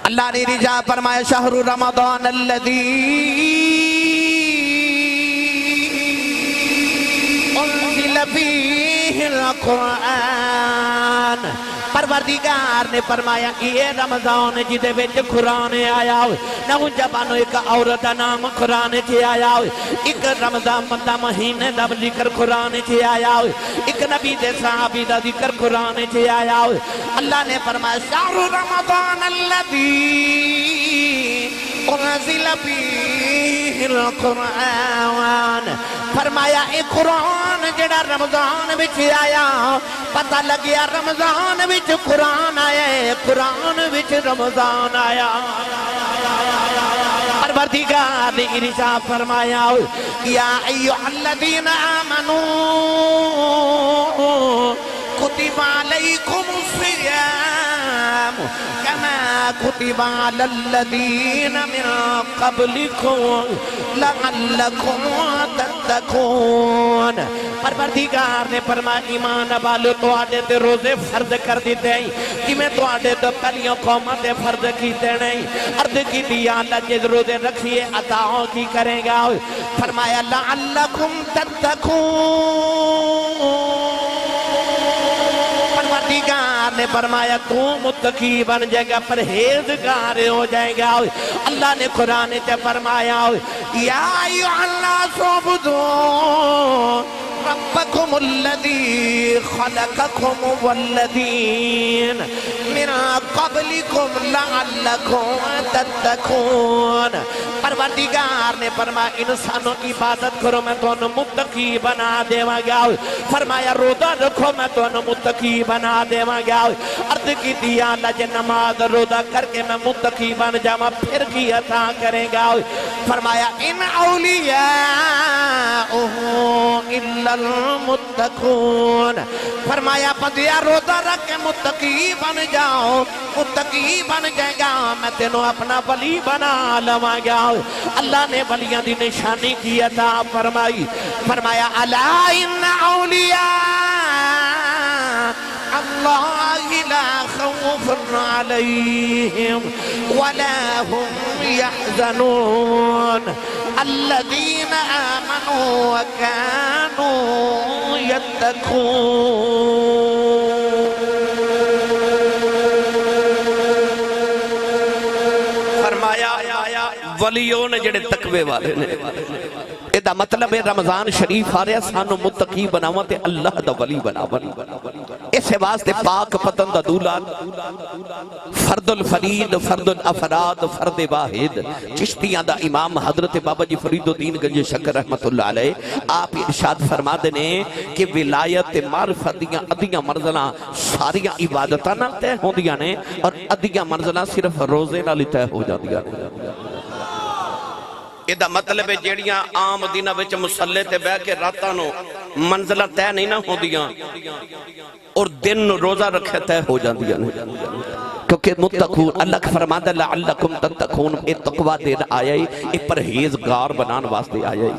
اللہ نے رجا فرمایا شہر رمضان الذی انزل فیہ القرآن، پروردگار نے فرمایا یہ رمضان جدے وچ قرآن آیا ہوئے، نہ جبانو ایک عورت نام قرآن چے آیا ہوئے، ایک رمضان دا مہینے دا ذکر قرآن چے آیا ہوئے، ایک نبی دے صحابی دا ذکر قرآن چے آیا ہوئے۔ اللہ نے فرمایا شہر رمضان الذی انزل فیہ القرآن، فرمایا اے قرآن جڑا رمضان وچ آیا، پتہ لگیا رمضان وچ قرآن آیا ہے، قرآن وچ رمضان آیا۔ پروردگار نے ارشاد فرمایا یا ایھا الذین آمنوا کتب علیکم الصیام کما کتب علی الذین من قبلکم لعلکم تتقون۔ پروردگار نے فرمایا ایمان والو تواڈے تے روزے فرض کر دیتے ہیں کہ میں تواڈے تے پہلیاں قوماں تے فرض کیتے نہیں، عرض کی دیا اللہ جس روزے رکھیے عطاؤں کی کرے گا، فرمایا لعلکم تتقون۔ پروردگار نے فرمایا تو متقی بن جائے گا، پرہیزگار ہو جائے گا۔ اللہ نے قرآن تے فرمایا یا ایھا الناس اعبدوا ربکم الذی خلقکم والذین من قبلکم لعلکم تتقون۔ پروردگار نے فرمایا انسانوں کی عبادت کرو میں تو متقی بنا دیواں گا، فرمایا روزہ رکھو میں تو متقی بنا دیواں گا۔ عرض کی دیا اللہ جے نماز روزہ کر کے میں متقی بن جاواں پھر کی عطا کرے گا، فرمایا ان اولیاء الا المتقون۔ فرمایا بندیا روزہ رکھ کے متقی بن جاؤ، متقی بن جائے گا میں تینوں اپنا ولی بنا لواں گا۔ اللہ نے ولیاں دی نشانی کی عطا فرمائی، فرمایا الا ان اولیاء اللہ لا خوف علیہم ولا هم يحزنون الذین آمنوا وكانوا يتقون۔ فرمایا ولیوں نے جڑے تقوی والے نے، ادا مطلب ہے رمضان شریف آ رہا سانو متقی بناواں تے اللہ دا ولی بناواں۔ اس واسطے پاک پتن دا دولا فرد الفرید، فرد الافراد، فرد واحد چشتیاں دا امام حضرت بابا جی فرید الدین گنج شکر رحمت اللہ علیہ آپ ارشاد فرما دینے کہ ولایت معرفت دیاں ادیاں مرزلہ ساریاں عبادتاں نال تے ہوندیاں نے اور ادیاں مرزلہ صرف روزے نال تے ہو جاندیاں نے۔ یہ دا مطلب ہے جیڑیاں عام دینہ وچ مسلح تے بہ کے راتاں نو منزلہ تے نہیں نہ ہو دیاں اور دن روزہ رکھے تے ہو جاندیاں نے، کیونکہ متقون اللہ کا فرماتا لعلکم تتقون، اے تقوی دین آیا ہی، اے پرہیزگار بنان واسطے آیا ہی۔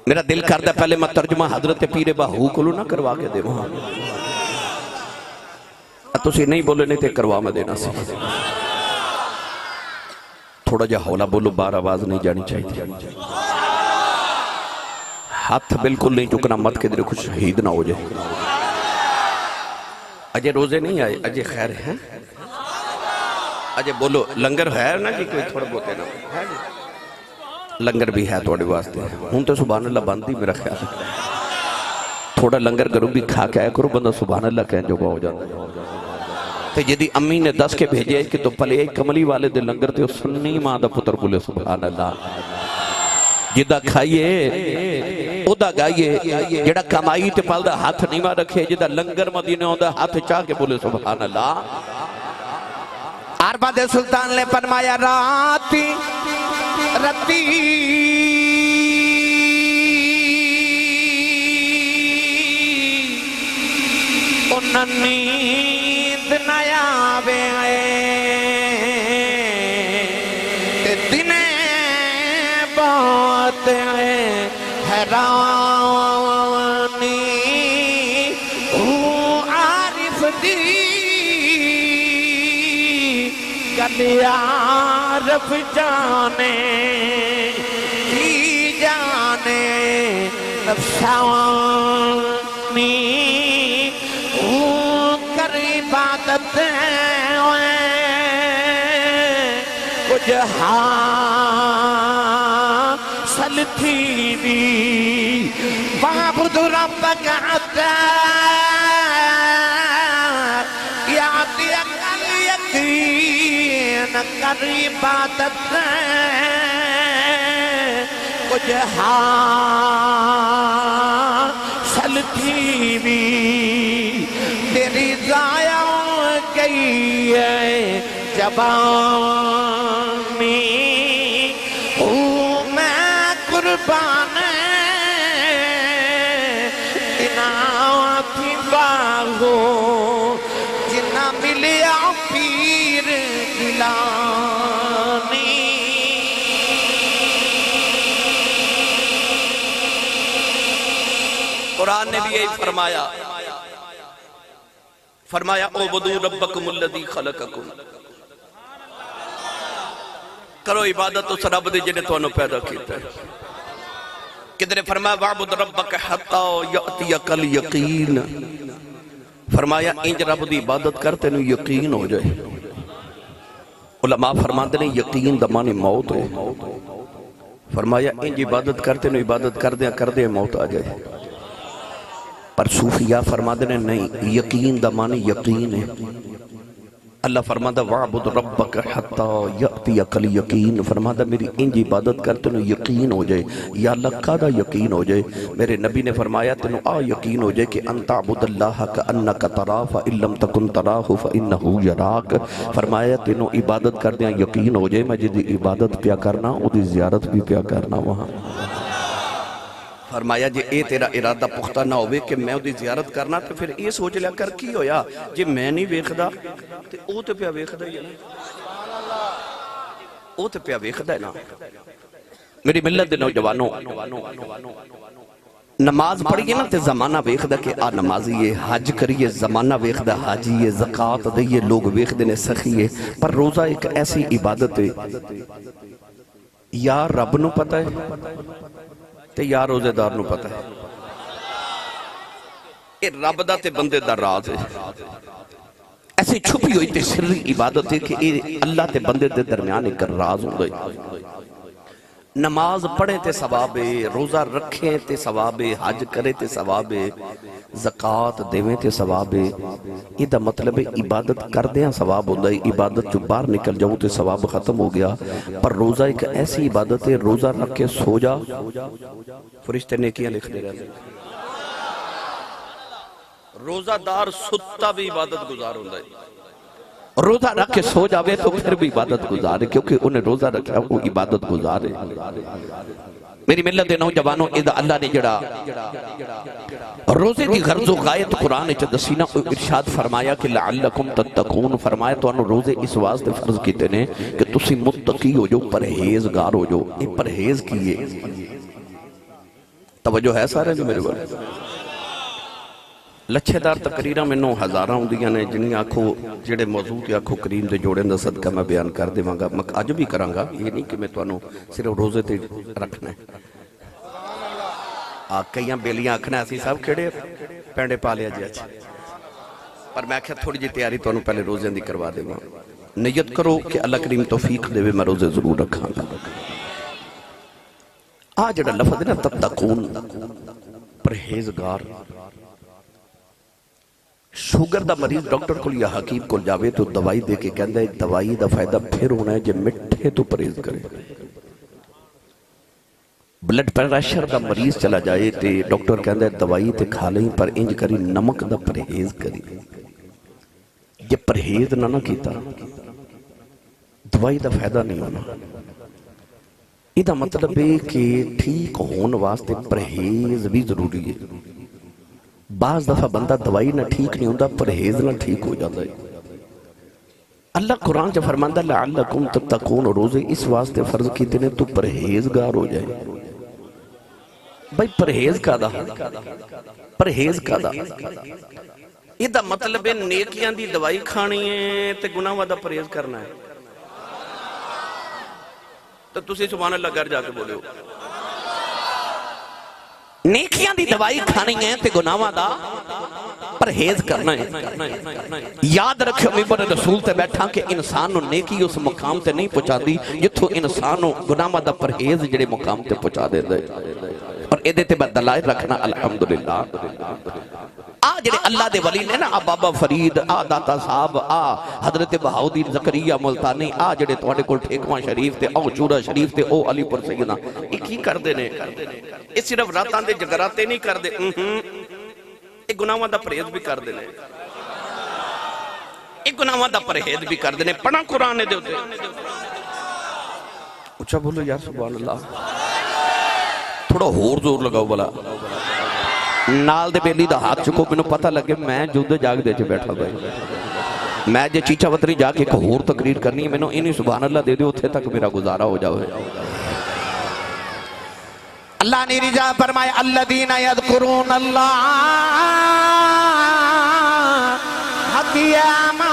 میرا دل کردہ پہلے میں ترجمہ حضرت پیر بہو کلو نہ کروا کے دے وہاں، تسی نہیں بولے نہیں تے کروا میں دینا سی، تھوڑا جا حولا بولو، بار آواز نہیں جانی چاہیے، ہاتھ بالکل نہیں چکنا مت کے در کچھ شہید نہ ہو جائے۔ اجے روزے نہیں آئے، اجے خیر ہے، اجے بولو لنگر ہے نا جی، کوئی تھوڑا بہت ہے نا، لنگر بھی ہے توڑے واسطے ہوں تو سبحان اللہ باندھی میرا خیال ہے، تھوڑا لنگر کرو بھی کھا کے آئے کرو بندہ سبحان اللہ کہیں جو ہو جاتا ہے۔ تو جدی امی نے 10 کے بھیجے کہ تو پلے کملی والے دے لنگر تے سنی ماں دا پتر بولے سبحان اللہ، جدہ کھائیے ادا گائیے، جڑا کمائی تے پال دا ہاتھ نیمہ رکھے، جدہ لنگر مدینے ہوں دا ہاتھ چاہ کے بولے سبحان اللہ۔ عرباد سلطان نے فرمایا راتی رتی انہاں نیند نیا بے آئے دنے بات آئے حیرانی عارف دی گلیارف جانے کی جانے نفسانی کر عبادت کچھ حاصل تھی بھی وَاعْبُدْ رَبَّكَ حَتَّى يَأْتِيَكَ الْيَقِينُ کر عبادت کچھ حاصل تھی بھی تیری ضائع گئی ہے جوانی ہوں میں قربان انعاتی باغو جنہ ملیا پیر گیلانی قرآن نے بھی یہی فرمایا اعبدوا ربکم الذی خلقکم، کرو عبادت اس رب دی جنہیں تو انہوں پیدا کیتا ہے۔ کدھر فرمایا وَاعْبُدْ رَبَّكَ حَتَّى يَأْتِيَكَ الْيَقِينُ، فرمایا انج رب دی عبادت کرتے نو یقین ہو جائے۔ علماء فرماتے ہیں یقین دمانی موت ہے، فرمایا انج عبادت کرتے نو عبادت کردے موت آ جائے۔ پر صوفیاء فرماتے ہیں نہیں، یقین دمانی یقین ہے۔ اللہ فرماتا وَاعْبُدْ رَبَّكَ حَتَّى يَأْتِيَكَ الْيَقِينُ، فرماتا میری انج عبادت کر تنو یقین ہو جائے۔ یا اللہ کادا یقین ہو جائے؟ میرے نبی نے فرمایا تنو یقین ہو جائے کہ أَن تَعْبُدَ اللَّهَ كَأَنَّكَ تَرَاهُ فَإِن لَّمْ تَكُن تَرَاهُ فَإِنَّهُ يَرَاكَ، فرمایا تنو عبادت کر دیا یقین ہو جائے میں جدی عبادت پیا کرنا او دی زیارت بھی پیا کرنا وہاں۔ فرمایا جے اے تیرا ارادہ پختہ نہ ہوئے کہ میں دی زیارت کرنا تو پھر یہ سوچ لیا کر کی ہویا جے میں نہیں ویکھدا تے او تے پیا ویکھدا ہی ہے نا، او تے پیا ویکھدا ہے نا۔ میری ملت دے نوجوانوں، نماز پڑھیے نا تے زمانہ ویکھدا کہ آ نمازی ہے، حج کریے زمانہ ویکھدا حاجی ہے، زکاة دئیے لوگ ویکھدے نے سخی ہے۔ پر روزہ ایک ایسی عبادت ہے یا رب نو پتہ ہے تے یا روزے دار نو پتہ ہے۔ اے رب دا تے بندے دا راز ہے، ایسی چھپی ہوئی تے سری عبادت ہے کہ اے اللہ تے بندے دے درمیان ایک راز ہوں گئی۔ نماز پڑھیں تے ثواب ہے، روزہ رکھیں تے ثواب ہے، حج کرے تے ثواب ہے، زکاة دیویں تے ثواب ہے۔ یہ دا مطلب ہے عبادت کر دیاں ثواب ہوندہ ہے، عبادت جو باہر نکل جاؤں تے ثواب ختم ہو گیا۔ پر روزہ ایک ایسی عبادت ہے، روزہ رکھ کے سو جا فرشتے نیکیاں لکھ دے رہے ہیں۔ روزہ دار ستا بھی عبادت گزار ہوندہ ہے، روزہ رکھ کے سو جاوے تو پھر بھی عبادت گزار ہے، کیونکہ انہیں روزہ رکھا وہ عبادت گزار ہے۔ میری ملت نوجوانوں اذا اللہ نے جڑا روزے دی غرض و غایت قرآن چا دسینا ارشاد فرمایا کہ لعلکم تتقون، فرمایا تو انہوں روزے اس واسطے فرض کیتے نے کہ تسی متقی ہو جو، پرہیزگار ہو جو۔ یہ پرہیز کیے توجہ ہے سارے جو میرے بارے لچھے دار تقریرہ میں نو ہزارہ ہوں دیاں نے جنہی آنکھوں جڑے موضوع کی آنکھوں کریم دے جوڑے اندر صدقہ میں بیان کر دے مانگا میں آج بھی کرانگا، یہ نہیں کہ میں تو انہوں صرف روزے تے رکھنا ہے۔ کئیاں بیلیاں آنکھنا ایسی صاحب کھڑے پینڈے پا لیا جائے پر میں کہا تھوڑی جی تیاری تو انہوں پہلے روزے اندھی کروا دے گا۔ نیت کرو کہ اللہ کریم توفیق دے میں روزے ضرور رکھاں گا۔ آج جڑا لفظ ہے نا تتقون، پرہیزگار۔ شوگر دا مریض ڈاکٹر کو یا حکیم کو جاوے تو دوائی دے کے کہندہ ہے دوائی دا فائدہ پھر ہونا ہے جب مٹھے تو پرہیز کرے۔ بلڈ پریشر دا مریض چلا جائے تے ڈاکٹر کہندہ ہے دوائی تے کھا لیں پر انج کری نمک دا پرہیز کری۔ جب پرہیز نہ کیتا دوائی دا فائدہ نہیں ہونا۔ یہ دا مطلب ہے کہ ٹھیک ہون واسطے پرہیز بھی ضروری ہے۔ بعض دفعہ بندہ دوائی نہ ٹھیک نہیں ہوندہ پرہیز نہ ٹھیک ہو جاتا ہے۔ اللہ قرآن جب فرماندہ لعلکم تتقون روزے اس واسطے فرض کیتے نے تو پرہیزگار ہو جائے۔ بھائی پرہیز کا دا پرہیز کا دا یہ دا مطلب ہے نیکیاں دی دوائی کھانی ہے تے گناہ دا پرہیز کرنا ہے۔ تو تسی سبحان اللہ گھر جا کے بولو نیکیاں دی دوائی کھانی ہے تے گناہاں دا پرہیز کرنا ہے یاد رکھو ممبر رسول تے بیٹھا کہ انسان نو نیکی اس مقام تے نہیں پہنچا دی جتھوں انسان نو گناہاں دا پرہیز جڑے مقام تے پہنچا دے دے اور ایدے تے بعد دلائل رکھنا الحمدللہ جڑے اللہ دے ولی نے نا بابا فرید داتا صاحب حضرت بہاؤدین زکریا ملتانی جڑے تواڈے کول ٹھیکواں شریف تے چورا شریف تے او علی پور سیدنا یہ کی کر دے نے یہ صرف راتاں دے جگراتے نہیں کر دے یہ گناہاں دا پرہیز بھی کر دے نے یہ گناہاں دا پرہیز بھی کر دے نے پڑھا قرآن دے ہوتے اچھا بولو یا سبحان اللہ تھوڑا ہور زور لگاؤ بلا نال دے بیلی دا ہاتھ چکو میں پتہ لگے میں جودے جاگ دے چے بیٹھا بھائی میں جے چیچا وطری جا کے ایک ہور تقریر کرنی ہے میں نے انہی سبحان اللہ دے دے اتھے تک میرا گزارا ہو جاؤ ہے اللہ نے رجا فرمائے الذین یذکرون اللہ قیاما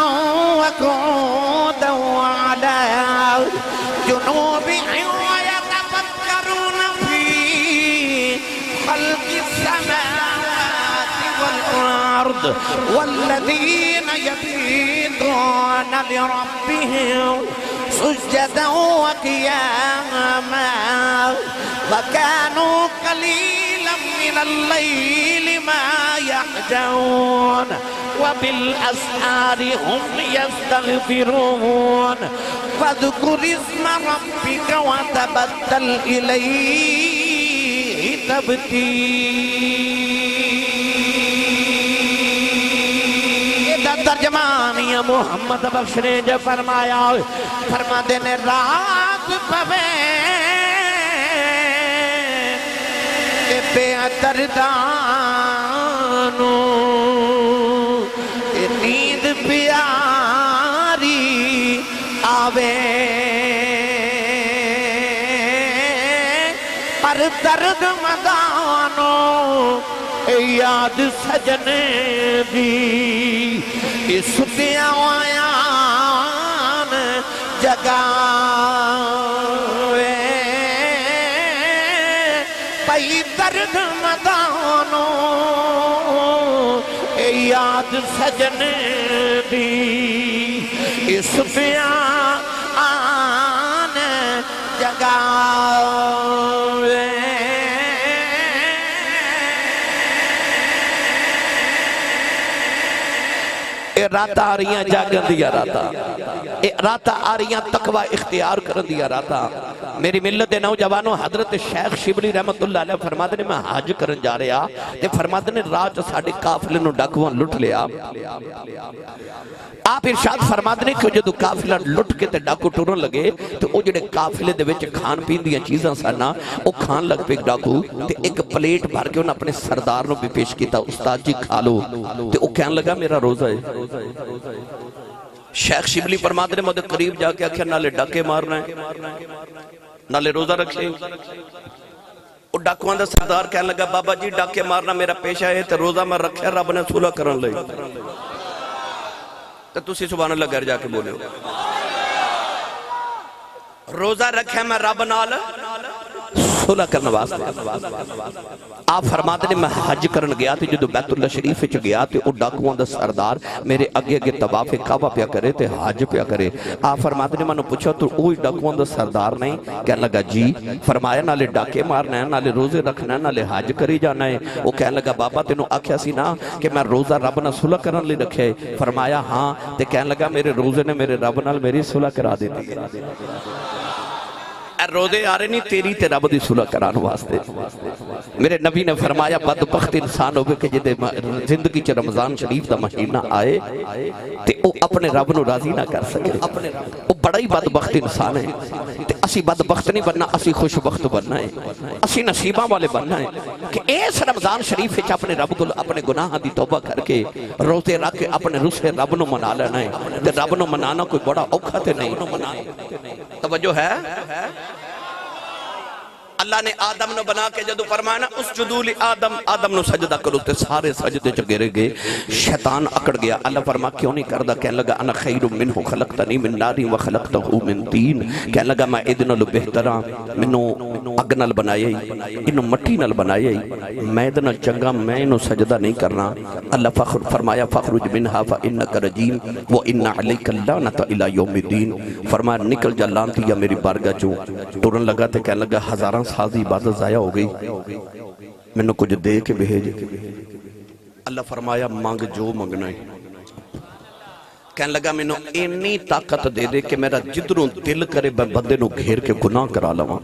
وقعودا وعلی جنوبہم ویتفکرون فی خلق السماوات والارض والذین یبیتون لربہم سجدا وقیاما وكانوا قليلا من الليل ما يهجعون وبالأسحار هم يستغفرون فاذكر اسم ربك وتبتل إليه تبتيلا ترجمان یا محمد بخش نے جو فرمایا فرما دینے رات پوے بہتر دانو نیند پیاری آوے پر درد مدانو یاد سجنے دی اس دیوائیان جگاوے پئی درد مدانو یاد سجن دی اس بیان جگاوے راتا آ رہی ہیں جاگن دیا راتا آ رہی ہیں تقوی اختیار کرن دیا راتا میری ملت نوجوانوں حضرت شیخ شبلی رحمت اللہ علیہ فرماتے نے میں حج کرن جا رہا تے فرماتے نے راج ساڑھے قافلے نو ڈاکوان لٹ لیا آپ ارشاد فرماتے نے کہ جدو قافلہ لٹ کے تے ڈاکو ٹورن لگے تو او جڑے قافلے دے وچ کھان پین دیاں چیزاں سانا او کھان لگ پہ ڈاکو تے ایک پلیٹ بھر کے انہوں اپنے سردار نو بھی پیش کیتا استاد جی کھا لو تے او کہنے لگا میرا روزہ ہے شیخ شبلی فرماتے نے مجھے قریب جا کے آکھیا نالے ڈاکے مارنا ہے نالے روزہ رکھے وہ ڈاکوان دا سردار کہنے لگا بابا جی ڈاکے مارنا میرا پیشہ ہے تے روزہ میں رکھے رب نے صلح کرن لئی تو تسی سبحان اللہ گھر جا کے بولے ہو روزہ رکھے میں رب نال صلح کرنا واسطے آپ فرماتے نے میں حج کرن گیا تھے جدو بیت اللہ شریف وچ گیا تھے او ڈاکوان دا سردار میرے اگے اگے طواف کعبہ پیا کرے تے حج پیا کرے آپ فرماتے نے میں نے پوچھا تو اوہی ڈاکوان دا سردار نہیں کہنے لگا جی فرمایا نالے ڈاکے مارنا ہے نالے روزے رکھنا ہے نالے حج کری جانا ہے وہ کہنے لگا بابا تینوں آکھیا سی نا کہ میں روزہ رب نہ صلح کرن لے رکھے فرمایا ہاں تے کہنے لگا میرے روزے نے میرے رب نال میری صلح کرا دیتی روزے آ رہے نہیں تیری تے رب دی صلح کران واسطے میرے نبی نے فرمایا بدبخت انسان ہوگے کہ جدے زندگی چ رمضان شریف دا مہینہ آئے تے او اپنے رب نو راضی نہ کر سکے او بڑا ہی بدبخت انسان ہے تے اسی بدبخت نہیں بننا اسی خوش بخت بننا ہے اسی نصیباں والے بننا ہے کہ اس رمضان شریف وچ اپنے رب کو اپنے گناہاں دی توبہ کر کے روزے رکھ کے اپنے رسے رب نو منا لینا ہے تے رب نو منانا کوئی بڑا اوکھا تے نہیں توجہ ہے اللہ نے آدم نو بنا کے جدو فرمایا نا اسجدوا لآدم، آدم نو سجدہ کرو تے سارے سجدے چ گرے گئے، شیطان اکڑ گیا۔ اللہ فرما کیوں نہیں کردا؟ کہنے لگا انا خیر منہ خلقتنی من نار وخلقتہ من طین، کہنے لگا میں ادے نالوں بہتر ہاں، مینوں اگ نال بنایا ہی، اینوں مٹی نال بنایا ہی، میں ادے نال چنگا، میں اینوں سجدہ نہیں کرنا۔ اللہ فرمایا فخرج منہا فانک رجیم وان علیک اللعنۃ الی یوم الدین، فرمایا نکل جا لعنتی یا میری بارگاہ چوں۔ ٹرن لگا تے کہنے لگا ہزاراں سال دی عبادت ضائع ہو گئی، مینوں کچھ دے کے بھیج۔ اللہ فرمایا مانگ جو منگنا ہے۔ کہنے لگا مینوں اینی طاقت دے دے کہ میرا جدروں دل کرے میں بندے نو گھیر کے گناہ کرا لواں۔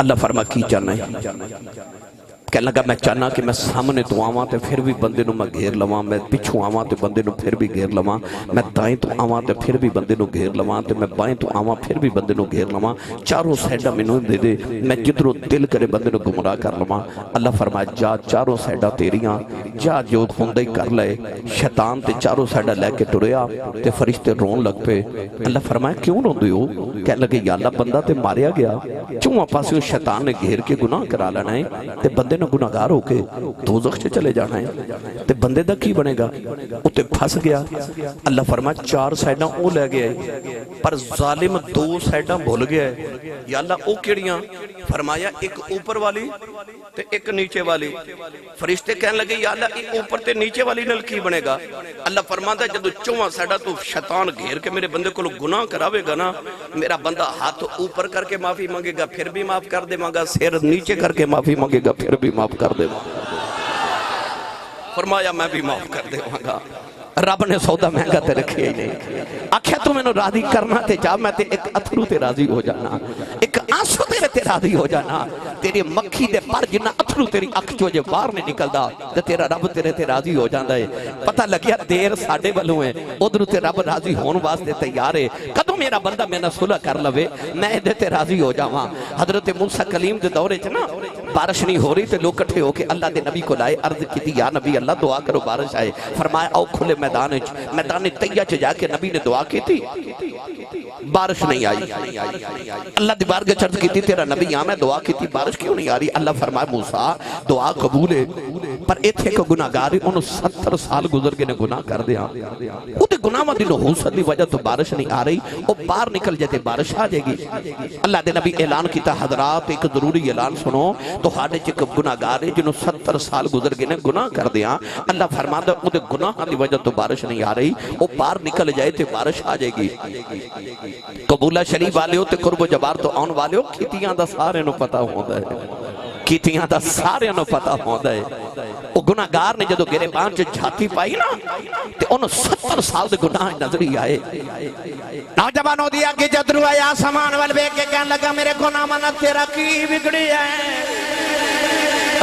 اللہ فرما کی چاہنا ہے؟ کہنے لگا میں چاہنا کہ میں سامنے تو آواں تے پھر بھی بندے نو میں گھیر لواں، میں پچھوں آواں تے بندے نو پھر بھی گھیر لواں، میں دائیں تو آواں تے پھر بھی بندے نو گھیر لواں، تے میں بائیں تو آواں پھر بھی بندے نو گھیر لواں، چاروں سائیڈاں مینوں دے دے، میں جدروں دل کرے بندے نو گمراہ کر لواں۔ اللہ فرمایا جا چاروں سائیڈاں تیریاں، جا جو ہوندے کر لے۔ شیطان تے چاروں سائیڈاں لے کے ٹریا تے فرشتے رون لگ پے۔ اللہ فرمایا کیوں روندے ہو؟ کہنے لگے یا اللہ بندہ تے ماریا گیا، چوں پاسوں شیطان نے گھیر کے گناہ کرا لینا ہے تے بندے نو گناہگار ہو کے دوزخ سے چلے جانا ہے، تے بندے دا کی بنے گا؟ اتے پھنس گیا۔ اللہ فرمایا چار سائیڈاں او لے گئے پر ظالم دو سائیڈاں بھول گیا ہے۔ یا اللہ او کیڑیاں؟ فرمایا ایک اوپر والی تے ایک نیچے والی۔ فرشتے کہنے لگے یا اللہ ایک اوپر تے نیچے والی نل کی بنے گا؟ اللہ فرماتا ہے جدو چواں سائیڈاں تو شیطان گھیر کے میرے بندے کو گناہ کراوے گا نا، میرا بندہ ہاتھ اوپر کر کے معافی مانگے گا پھر بھی معاف کر دے مانگا، سیر نیچے کر کے معافی مانگے گا پھر بھی معاف کر دے مانگا۔ فرمایا میں بھی معاف کر دے مانگا۔ رب نے سودا مہنگا تے رکھے ہی نہیں، آکھیا تو میں نو راضی کرنا تے جا، میں تے ایک اتھرو تے راضی ہو جانا، ایک آنسو تیرے تے راضی ہو جانا، تیری مکھی دے پر جنہ اتھرو تیری اکھ چو جے باہر نہیں نکلدا تے تیرا رب تیرے تے راضی ہو جاندا ہے۔ پتہ لگیا دیر ساڈے والوں ہے، ادھر تے رب راضی ہون واسطے تیار ہے۔ کدوں میرا بندہ میں نہ صلح کر لوے میں ادھر تے راضی ہو جاواں۔ حضرت موسیٰ کلیم دے دورے چ نا بارش نہیں ہو رہی تے لوگ کٹھے ہو کے اللہ دے نبی کو لائے، عرض کی یا نبی اللہ دعا کرو بارش آئے۔ فرمایا آؤ کھلے میدان تیہ چ جا کے نبی نے دعا کی تھی، بارش نہیں آئی۔ اللہ دی بارگاہ چرچ کی تھی تیرا نبی آ میں دعا کی تھی بارش کیوں نہیں آ رہی؟ اللہ فرمایا موسیٰ دعا قبول ہے پر ایتھے کو گناہگار ہے، انہوں 70 سال گزر کے نے گناہ کر دیا، وہ دے گناہ مدی نحوست دی وجہ تو بارش نہیں آ رہی، وہ باہر نکل جاتے بارش آ جائے گی۔ اللہ دے نبی اعلان کیتا حضرات ایک ضروری اعلان سنو، تو ہاڑے چک گناہگار ہے جنہوں 70 سال گزر کے نے گناہ کر دیا، اللہ فرماتا وہ دے گناہ دی وجہ تو بارش نہیں آ رہی، وہ باہر نکل جائے تے بارش آ جائے گی۔ قبولہ شریف والے ہو تے قرب و جبار تو آن والے ہو، کھیتیاں دا سارے نو پتا ہوتا ہے، کھیتیاں دا سارے نو پتا ہوتا ہے۔ وہ گناہگار نے جدو گرے بان چ جھاتی پائی نا تے انہوں 70 سال دے گناہ نظری آئے۔ نوجوانوں دیا کہ جدرو آیا سامان والبے کے کہنے لگا میرے گناہ منت تیرا کی بگڑی ہے،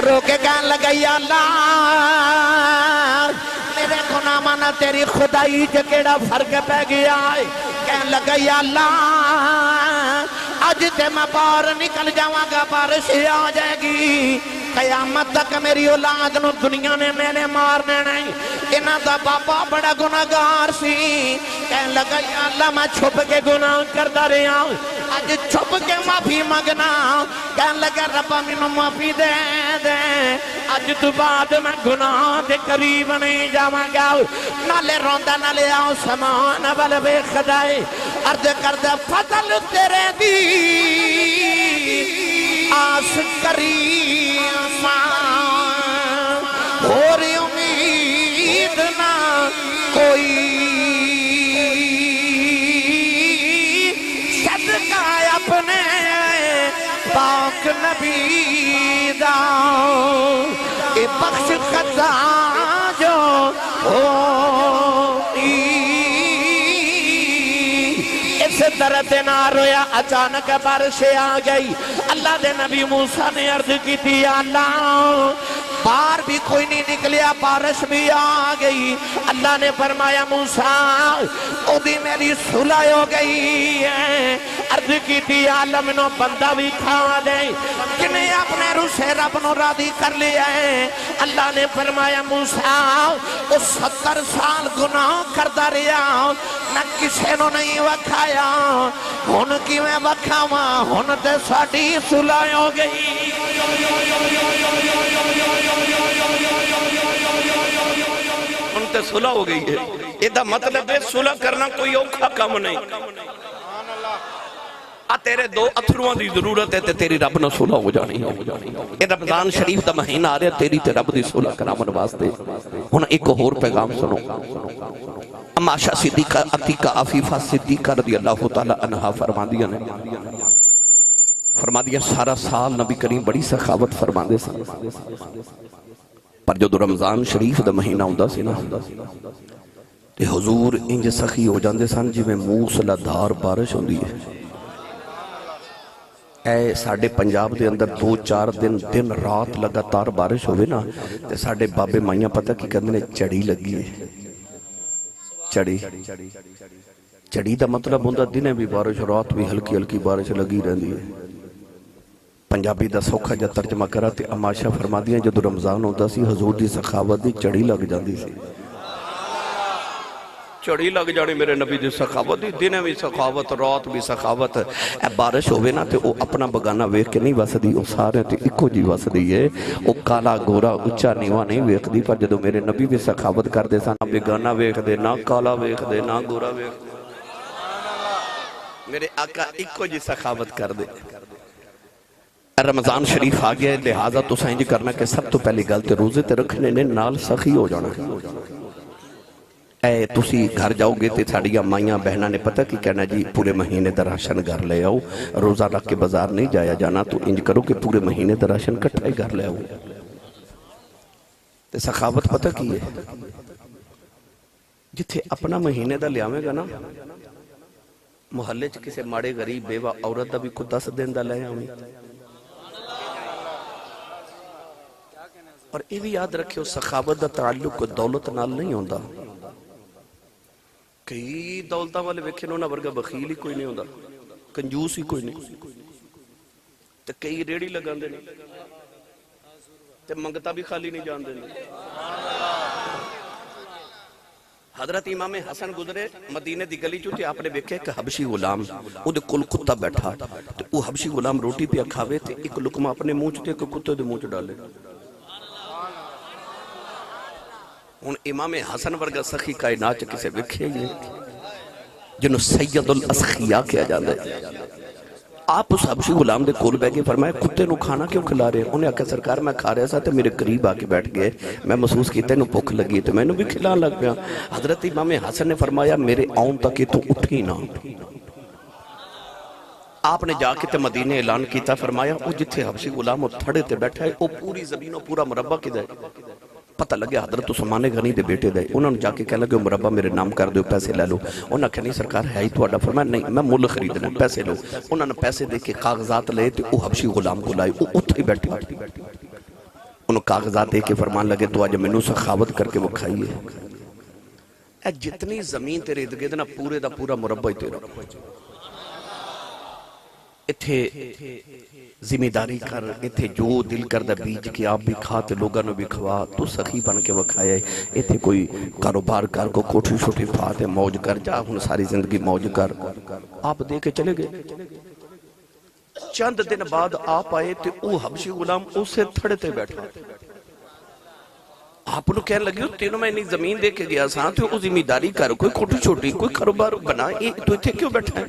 رو کے کہنے لگا یا اللہ میرے گناہ منت تیری خدائی جکیڑا فرق پہ گیا ہے۔ کہنے لگا یا اللہ آج تے میں باہر نکل جاواں گا بارش آ جائے گی، قیامت تک میری اولاد نو دنیا نے میرے مارنے نہیں، انہاں دا بابا بڑا گناہگار سی۔ کہنے لگا یا اللہ میں چھپ کے گناہ کرتا رہا، آج چھپ کے معافی مانگنا۔ کہنے لگا ربا مینوں معافی دے دے، آج تو بعد میں گناہ دے قریب نہیں جاواں گا۔ نالے روندا نالے آؤ سمان ول بے خدائے، عرض کردہ فضل تیرے دی آس کریم اور امید نہ کوئی، صدقہ اپنے پاک نبی دا اے بخش خطا جو ہوئی۔ اس درد نہ رویا، اچانک بارش آ گئی۔ اللہ دے نبی موسیٰ نے عرض کی تھی یا اللہ باہر بھی کوئی نہیں نکلیا بارش بھی آ گئی اللہ نے فرمایا موسیٰ او دی میری صلح ہو گئی ہے عرض کی تھی عالم نو بندہ بھی کھا دے جنہیں اپنے روسے رب نو راضی کر لیا ہے اللہ نے فرمایا موسیٰ او 70 سال گناہ کردہ رہا نہ کسے نو نہیں وکھایا ہن کی میں وکھاواں ہن تے ساڈی صلح ہو گئی ان تے صلح ہو گئی ہے یہ مطلب ہے صلح کرنا کوئی اوکھا کام نہیں تیرے دو اتھروان دی ضرورت ہے تے تیری رب نہ صلح ہو جانی یہ رمضان شریف دا مہینہ آ رہا ہے تیری تے رب دی صلح کرامن واسطے ہن ایک اور پیغام سنو اما عائشہ صدیقہ عتیقہ عفیفہ صدیقہ رضی اللہ تعالی عنہ فرما دیا سارا سال نبی کریم بڑی سخاوت فرما دے سن پر جو رمضان شریف دا مہینہ ہوندا سی نا تے حضور انج سخی ہو جاندے سن جی میں موسلا دھار بارش ہوندی ہے اے ساڑھے پنجاب دے اندر 2-4 دن رات لگاتار بارش ہوئے نا تے ساڑھے بابے مائیاں پتہ کی کہنے چڑی لگی ہے چڑی دا مطلب ہوندہ دنیں بھی بارش رات بھی ہلکی ہلکی بارش لگی رہندی ہے پنجابی دا سوکھا جا ترجمہ کرا تے اما عائشہ فرما دیا جدو رمضان ہوتا سی حضور دی سخاوت دی چڑی لگ جاندی سی چڑی لگ جانی میرے نبی دی سخاوت دی دنیں بھی سخاوت رات بھی سخاوت اے بارش ہوئے نا تے او اپنا بگانہ ویکھ کے نہیں وس دی او سارے تے اکو جی وس دی ہے او کالا گورا اچھا نیوہ نہیں ویکھ دی پر جدو میرے نبی بھی سخاوت کر دے سا نہ بگانہ ویکھ دے نہ کالا ویکھ دے نہ گورا ویکھ دے میرے آقا اکو جی سخاوت کر دے رمضان شریف آ گیا لہذا تو سائنج کرنا کہ سب تو پہلی گلتے روزے تے رکھنے نے نال سخی ہو جانا اے تسی گھر جاؤ گے تے ساڑیاں مائیاں بہنہ نے پتہ کی کہنا جی پورے مہینے دراشن گھر لے آؤ روزہ رکھ کے بازار نہیں جایا جانا تو انج کرو کہ پورے مہینے دراشن کٹھائی گھر لے آؤ تے سخاوت پتہ کی ہے جتھے اپنا مہینے دا لے آمیں گا نا محلے چ کسے ماڑے غریب بیوہ عورت دا بھی کو 10 دن دا لے آمیں اور یہ بھی یاد رکھے سخاوت دا تعلق دولت نال نہیں ہوندہ کئی دولتہ والے ویکھے نونا ورگا بخیل ہی کوئی نہیں ہوندہ کنجوس ہی کوئی نہیں تے کئی ریڑی لگان دے نہیں تے منگتا بھی خالی نہیں جان دے نہیں حضرت امام حسن گزرے مدینہ دی گلی چوتے آپ نے ویکھے کہ حبشی غلام او دے کل کتا بیٹھا تے او حبشی غلام روٹی پہ کھاوے تے ایک لقمہ اپنے منہ چوتے کہ کتے دے منہ چ ڈالے ان امام حسن ورگا سخی کائنات کسے وکھے گئے جنہوں سید الاسخیاء کیا جاندے آپ اس حبشی غلام دے کول بیٹھ کے فرمایا کتے نو کھانا کیوں کھلا رہے انہیں آکھا سرکار میں کھا رہا سا تے میرے قریب آکے بیٹھ گئے میں محسوس کیتا انہوں بھوک لگی تو میں نے بھی کھلا لگ گیا حضرت امام حسن نے فرمایا میرے آؤں تک تو اٹھی نہ آپ نے جا کے تے مدینہ اعلان کیتا فرمایا او جتھے حبشی غلام وہ تھڑے تے بیٹھا ہے او پوری زمین و پورا مربع کی دے پتہ لگیا حضرت عثمان غنی دے بیٹے دے انہوں نے جا کے کہہ لگے مربع میرے نام کر دے پیسے لے لو انہوں نے کہا نہیں سرکار ہے ہی تو اڈا فرمایا نہیں میں مول خریدنا پیسے لو انہوں نے پیسے دے کے کاغذات لے تے او حبشی غلام کو لائے او اتھے بیٹھے انہوں کاغذات دے کے فرمان لگے تو آج منو سخاوت کر کے وہ کھائیے اے جتنی زمین تیرے ارد گرد نا پورے دا پورا مربع ہی تیرا اتھے ذمہ داری کر اتھے جو دل کردہ بیج کے آپ بھی کھاتے لوگاں نو بھی کھوا تو سخی بن کے وکھایا ہے اتھے کوئی کاروبار کر کو کوٹھی شوٹھی پھاتے موج کر جا ہن ساری زندگی موج کر آپ دے کے چلے گئے چند دن بعد آپ آئے تے او حبشی غلام اسے تھڑے تے بیٹھا آپ نے کہنے لگے تینوں میں انہی زمین دے کے گیا ساں تو او ذمہ داری کر کوئی کوٹھی شوٹھی کوئی کاروبار بنا تو اتھے کیوں بیٹھا ہے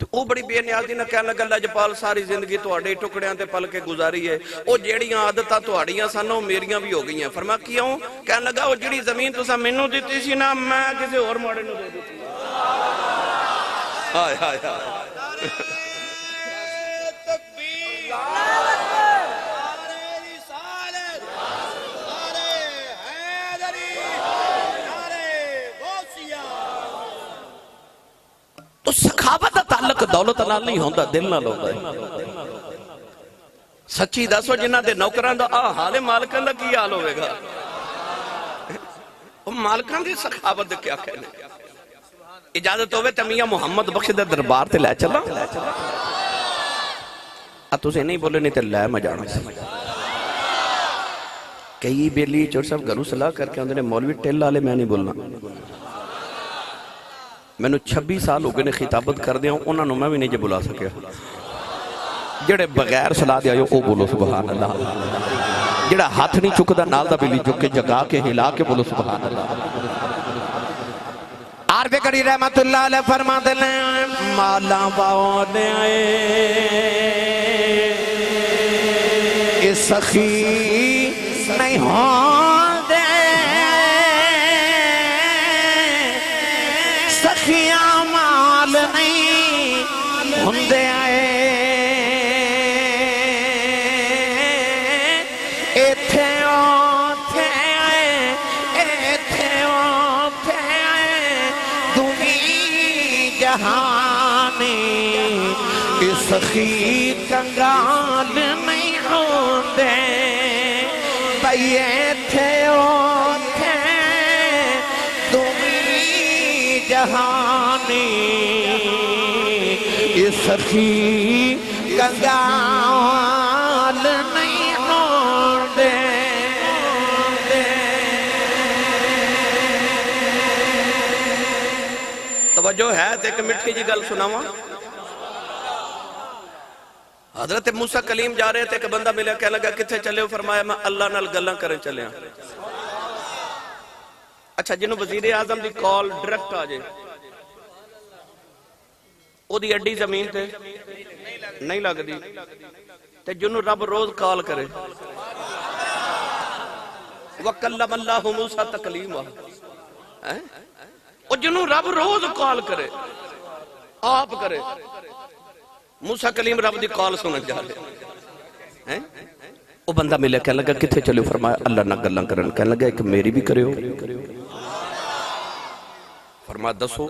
تو او بڑی بے نیازی نہ کہنے لگا لجپال ساری زندگی تو آڑے ٹکڑیاں تے پل کے گزاری ہے او جیڑیاں عادتاں تو آڑیاں سانوں میریاں بھی ہو گئی ہیں فرما کیا ہوں کہنے لگا او جیڑی زمین تو سا منو دیتی سی نا میں کسی اور ماڑے نو دے دیتی ہائے ہائے ہائے تو سخاوت دا تعلق دولت نال نہیں ہوندا دل نال ہوندا ہے سچی دسو جنہاں دے نوکراں دا آ حال ہے مالکاں دا کی حال ہوئے گا؟ وہ مالکاں دی سخاوت دے کیا کہنے؟ اجازت ہوئے تے میاں محمد بخش دے دربار تے لے چلا تسے نہیں بولے نہیں تے لے میں جانا سی کئی بیلی چور صاحب گھروں صلاح کر کے اندر مولوی ٹیل والے میں نہیں بولنا میں نے 26 سال ہو گئے نے خطابت کر دیا انہوں نے میں بھی نہیں جے بلا سکیا جڑے بغیر صلاح دیا او بولو سبحان اللہ جڑا ہاتھ نہیں چکدا نال دا بلی چک کے جگا کے ہلا کے بولو سبحان اللہ عارف کری رحمت اللہ علیہ فرما دلیں مالا باؤ دے اے سخی نہیں ہوں دے سخیاں مال نہیں ہندے آئے ایتھے اوتھے آئے ایتھے اوتھے آئے دنی جہانی اے سخی کنگال نہیں ہوندے بھئیے تھے اوتھے دنی جہانی اے سخی کنگال نہیں ہوندے توجہ ہے تے ایک مٹھی جی گل سناواں حضرت موسیٰ کلیم جا رہے تھے کہ بندہ ملیا کہہ لگا کتھے چلے ہو فرمایا میں اللہ نال گلاں کریں چلے ہیں اچھا جنہوں وزیر اعظم دی کال ڈائریکٹ آ جائے او دی اڈی زمین تے نہیں لگ دی تے جنہوں رب روز کال کرے وَقَلَّمَ اللَّهُ مُوسَى تَقْلِيمًا او جنہوں رب روز کال کرے آپ کرے موسیٰ کلیم رب دی کال سنن جا رہے او بندہ ملے کہنے لگا کتھے چلے فرمایا اللہ نہ گلاں کرن کہنے لگا ایک میری بھی کرے ہو فرمایا دسو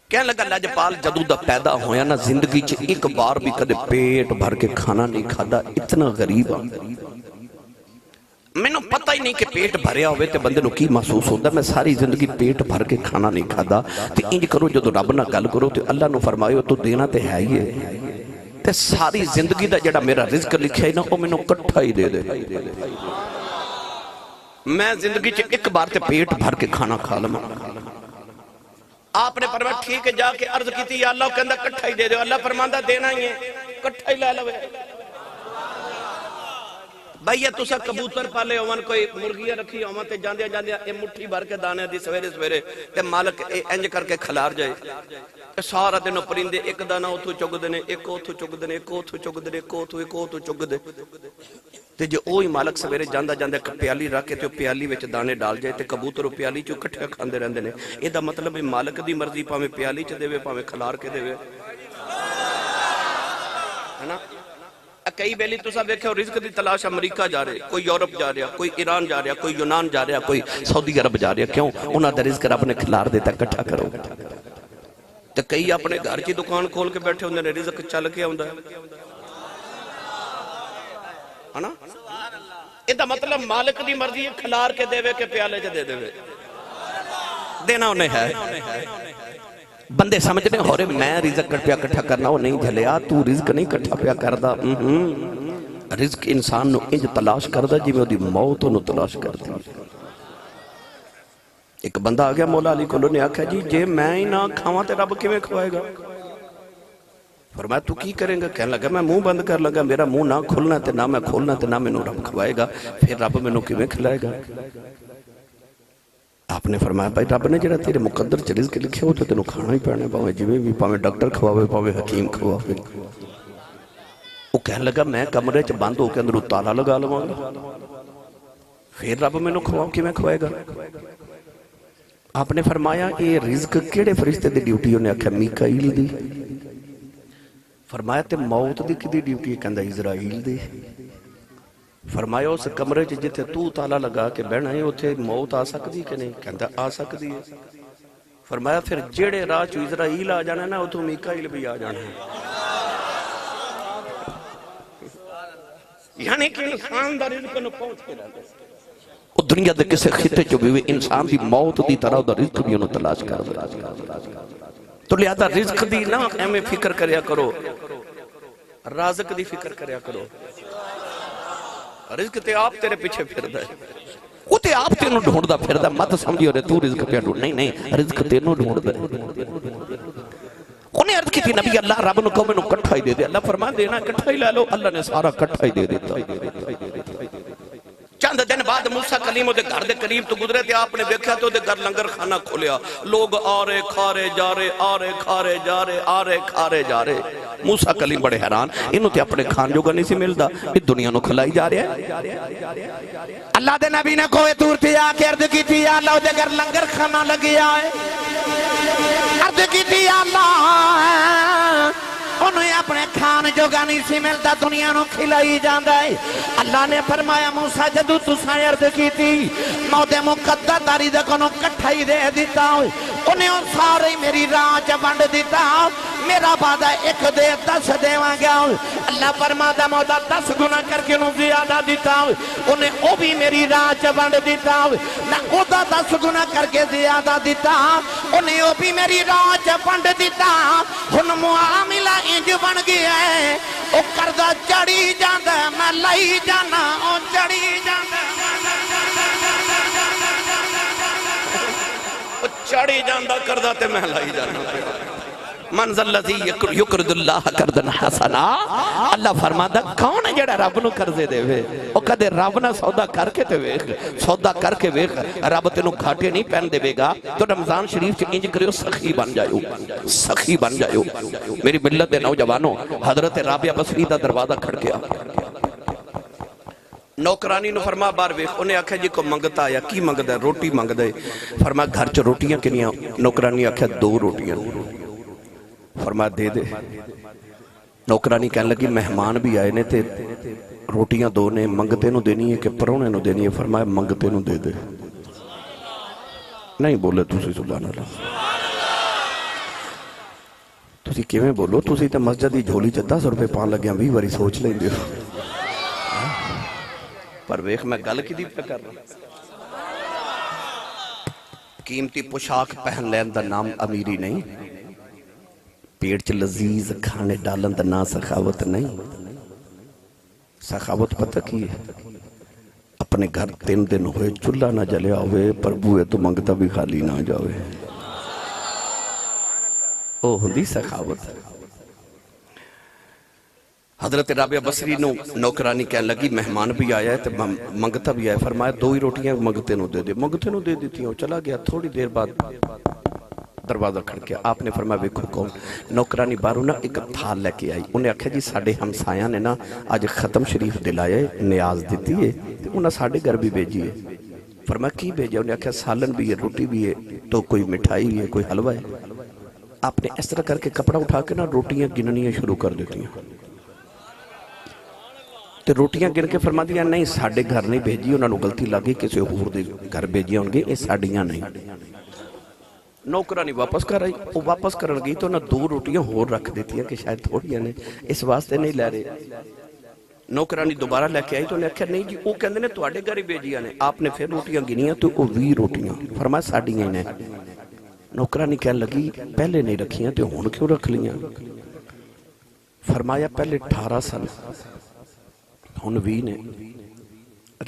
کہنے لگا لاجپال جدو دا پیدا ہویا نا زندگی چ ایک بار بھی کدے پیٹ بھر کے کھانا نہیں کھادا اتنا غریب میں نے پتہ ہی نہیں کہ پیٹ بھریا ہوئے تے بندے نو کی محسوس ہوتا میں ساری زندگی پیٹ بھر کے کھانا نہیں کھادا تے انج کرو جدو رب نہ گل کرو تے اللہ نو فرمائیو تو دینا تے ہے ہی ہے تے ساری زندگی دا جڑا میرا رزق لکھیا ہے نا وہ میں نو کٹھا ہی دے دے میں زندگی چ ایک بار تے پیٹ بھر کے کھانا کھا لما آپ نے فرمایا ٹھیک ہے جا کے عرض کی تھی یا اللہ کہندہ کٹھا ہی دے دے اللہ فرماندہ دینا ہی ہے کٹھا ہی لے لوے بھائی تو سا کبوتر پالے ہومن کوئی مرغیاں رکھی ہومن تے جاندیا جاندیا اے مٹھی بھر کے دانے دی سویرے سویرے تے مالک انج کر کے کھلار جائے تے سارا دن پرندے ایک دانہ اتھو چگ دینے ایک اتھو چگ دینے ایک اتھو چگ دینے ایک اتھو چگ دے تے جو اوہی مالک سویرے جاندہ جاندہ پیالی رکھ کے تے پیالی وچ دانے ڈال جائے تے کبوتر پیالی چو کٹھے کھاندے رہندے نے اے دا مطلب ہے مالک دی مرضی پاویں پیالی چ دے پاویں کھلار کے دے ہے نا کئی بیلی تو سب دیکھے رزق دی تلاش امریکہ جا رہے کوئی یورپ جا رہا کوئی ایران جا رہا کوئی یونان جا رہا کوئی سعودی عرب جا رہا کیوں انہاں دا رزق رب نے کھلار دیتا کٹھا کرو تو کئی اپنے گھر کی دکان کھول کے بیٹھے ہوندے نے رزق چل کے ہوندا ہے نا اے دا مطلب مالک دی مرضی کھلار کے دے کے پیالے چ دے دے دینا انہیں ہے بندے سمجھنے ہو رہے میں رزق پیا کٹھا کرنا وہ نہیں جھلیا تو رزق نہیں کٹھا پیا کردا رزق انسان نو انج تلاش کردا جی میں دی موت نو تلاش کردا ایک بندہ آ گیا مولا علی کولو نے آکھا جی جے میں ہی نہ کھاواں تے رب کیویں کھوائے گا فرمایا تو کی کریں گا کہنے لگا میں منہ بند کر لگا میرا منہ نہ کھلنا تے نہ میں کھولنا تے نہ مینوں رب کھوائے گا پھر رب مینوں کیویں کھلائے گا آپ نے فرمایا بھائی رب نے جڑا تیرے مقدر چ رزق لکھے ہو تو تینوں کھانا ہی پینا پاویں جویں بھی پاویں ڈاکٹر کھواوے پاویں حکیم کھواوے وہ کہنے لگا میں کمرے چ بند ہو کے اندر تالا لگا لواں گا پھر رب مینوں کیویں کھوائے گا آپ نے فرمایا یہ رزق کیڑے فرشتے دی ڈیوٹی انہیں آکھیا میکائیل دی فرمایا تے موت دی کدی ڈیوٹی کہندا اسرائیل دی فرمایا اس کمرے جتے تو تالا لگا کے بہنا ہے اتھے موت آ سکتی کہ نہیں کہندا آ سکتی ہے فرمایا پھر جیڑے راہ چو اسرائیل آ جانا نا اتھو میکائیل بھی آ جانا ہے یعنی کہ انسان دا رزق نو پہنچ کے رہتا ہے وہ دنیا دے کسے خطے چو بھی انسان دی موت دی طرح دا رزق بھی انہوں تلاش کر دے تو لہذا رزق دی نا اہمیں فکر کریا کرو رازق دی فکر کریا کرو رزق تے آپ تیرے پیچھے پھر دے وہ تے آپ تینوں ڈھونڈ دا پھر دا مت سمجھی ہو رہے تو رزق پہ ڈھونڈ نہیں رزق تینوں ڈھونڈ دے انہیں عرض کی تھی نبی اللہ رب نو کہو میں کٹھا ہی دے دے اللہ فرما دینا کٹھا ہی لے لو اللہ نے سارا کٹھا ہی دے دیتا چند دن بعد موسیٰ کلیم دے گھر دے قریب تو گزرے تھے آپ نے دیکھا تو دے گھر لنگر خانہ کھولیا لوگ آرے کھارے جارے آرے کھارے جارے آرے کھارے جارے موسیٰ کلیم بڑے حیران انہوں تے اپنے کھان جو گنی سی ملدا یہ دنیا نو کھلائی جا رہا ہے اللہ دے نبی نے کوئی تور تھی آکے عرض کی تھی یا اللہ دے گھر لنگر خانہ لگی آئے عرض کی تھی یا اللہ انہیں اپنے کھان جو گانی سی ملتا دنیا نو کھلائی جاندہ ہے اللہ نے فرمایا موسیٰ جدو تساں عرض کی تھی موت مقدر داری دے کنو کٹھائی دے دیتا ہوئی انہیں ان سارے میری راج بند دیتا میرا بادہ ایک دے 10 دیوان گیا ہوئی اللہ فرماتا موتا 10 گناہ کر کے انہوں زیادہ دیتا ہوئی انہیں او بھی میری راج بند دیتا ہوئی نہ او دا 10 گناہ کر کے زیادہ دیتا انہیں او بھی میری راج بند دیتا ان معاملہ انج بن گیا ہے او کردہ چڑی جاندہ میں لائی جانا او چڑی جاندہ او چڑی جاندہ کردہ تے میں لائی جانا منزل لذی یکرد اللہ کردن حسنا اللہ فرماتا کون ہے جڑا رب نو کرزے دے وے او کدے رب نہ سودا کر کے تے ویخ سودا کر کے ویخ رب تینوں گھاٹے نہیں پہن دے بے گا تو رمضان شریف چ انج کریو سخی بن جائیو سخی بن جائیو میری ملت دے نوجوانوں حضرت رابعہ بصری دا دروازہ کھڑکیا نوکرانی نو فرما بار ویخ انہیں آکھا جی کو منگتا آیا کی منگتا ہے روٹی منگتا ہے فرما گھر چ روٹیاں کنیاں نوکرانی آکھا 2 روٹیاں فرمایا دے دے نوکرانی کہنے لگی مہمان بھی آئے نے تے روٹیاں 2 نے منگتے نو دینی ہے کہ پرونے نو دینی ہے فرمایا منگتے نو دے دے نہیں بولے تُسی سبحان اللہ تُسی کیویں بولو تُسی تے مسجد دی جھولی 10 روپے پان لگیاں 20 باری سوچ لیں دے پر ویخ میں گل کی دی پہ کر رہا قیمتی پوشاک پہن لین دا نام امیری نہیں پیٹ چ لذیذ کھانے ڈالن دا نا سخاوت نہیں سخاوت پتہ کی ہے اپنے گھر 3 دن ہوئے چولہا نہ جلیا ہوئے پر بوئے تو منگتا بھی خالی نہ جاوے او ہندی سخاوت حضرت رابعہ بصری نوکرانی کہنے لگی مہمان بھی آیا ہے تو منگتا بھی آیا فرمایا 2 ہی روٹیاں منگتے نو دے دے منگتے نو دے دیتی ہوں چلا گیا تھوڑی دیر بعد دروازہ کھڑکیا آپ نے فرمایا ویکھو کون نوکرانی بارونا ایک تھال لے کے آئی انہیں آکھا جی ساڑھے ہمسایاں نے نا آج ختم شریف دلائے نیاز دیتی ہے انہیں ساڑھے گھر بھی بھیجی ہے فرمایا کی بھیجا انہیں آکھا سالن بھی ہے روٹی بھی ہے تو کوئی مٹھائی بھی ہے کوئی حلوہ ہے آپ نے اس طرح کر کے کپڑا اٹھا کے نا روٹیاں گننیاں شروع کر دیتی ہیں تو روٹیاں گن کے فرما دیا نہیں ساڑھے گھر نہیں بھیجی انہوں نے غلطی لگی کسی اور دے گھر بھیجی ہوں گے یہ ساڑھیاں نہیں نوکرانی واپس کر رہی وہ واپس کرن گئی تو نہ 2 روٹیاں ہور رکھ دیتی ہیں کہ شاید تھوڑی ہیں اس واسطے نہیں لے رہے نوکرانی دوبارہ لے کے آئی تو انہیں کہا نہیں جی وہ کہندے نے تواڈے گھر ہی بھیجیاں نے آپ نے پھر روٹیاں گنیاں تو وہ 20 روٹیاں فرمایا ساڑھیاں نے نوکرانی کہنے لگی پہلے نہیں رکھیاں تو ہن کیوں رکھ لیاں فرمایا پہلے 18 سال ہن 20 نے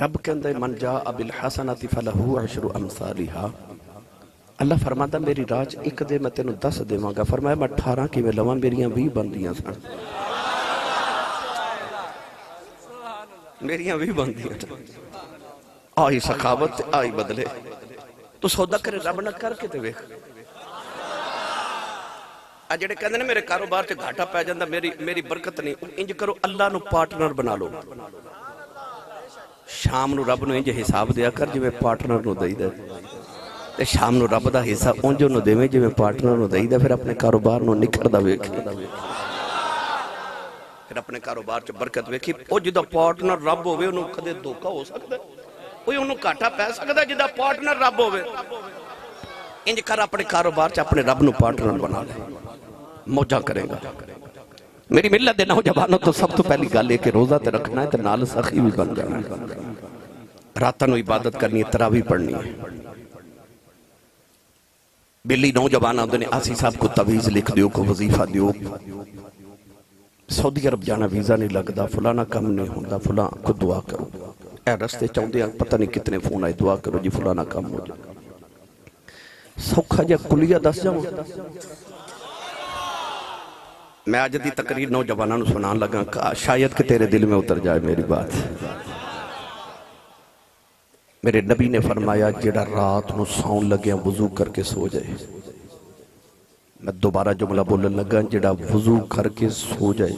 رب کہندے من جاء بالحسنۃ فلہ 10 امثالها اللہ فرماتا میری راج ایک دے میں تینوں 10 دے مانگا فرمایا میں 18 کی میں لواں میریاں 20 بندیاں سن میریاں 20 بندیاں سن آئی سخاوت آئی بدلے تو سودا کرے رب نہ کر کے تے ویکھ جڑے کہندے نے میرے کاروبار تے گھاٹا پے جاندا میری برکت نہیں انج کرو اللہ نو پارٹنر بنا لو شام نو رب نو انج حساب دیا کر جویں پارٹنر نو دئی دے تے شام نو رب دا حصہ اونجو نو دیویں جویں پارٹنر نو دئی دا پھر اپنے کاروبار نو نکھردا ویکھ پھر اپنے کاروبار چ برکت ویکھی او جدا پارٹنر رب ہوے اونوں کدے دھوکا ہو سکدا کوئی اونوں گھاٹا پے سکدا جدا پارٹنر رب ہوے انج کر اپنے کاروبار چ اپنے رب نو پارٹنر بنا لے موجہ کرے گا میری ملت دے نوجوانوں تو سب تو پہلی گل ہے کہ روزہ تے رکھنا ہے تے نال سخی بھی بن جانا ہے، راتاں نو عبادت کرنی ہے، تراویح پڑھنی ہے۔ بلی نوجوان آدھے نے آسی صاحب کو تویز لکھ دیو، کو وظیفہ دیو، سعودی عرب جانا ویزا نہیں لگدا، فلانا کم نہیں ہوندہ، فلاں کو دعا کرو، اے رستے چاہتے ہیں پتہ نہیں کتنے فون آئے، دعا کرو جی فلانا کم ہو جائے۔ سوکھا جا کلیہ دس جاؤں، میں آج دی تقریر نوجوانوں سنان لگا، شاید کہ تیرے دل میں اتر جائے میری بات۔ میرے نبی نے فرمایا جڑا رات نو سون لگیا وضو کر کے سو جائے، میں دوبارہ جملہ بولن لگا، جڑا وضو کر کے سو جائے،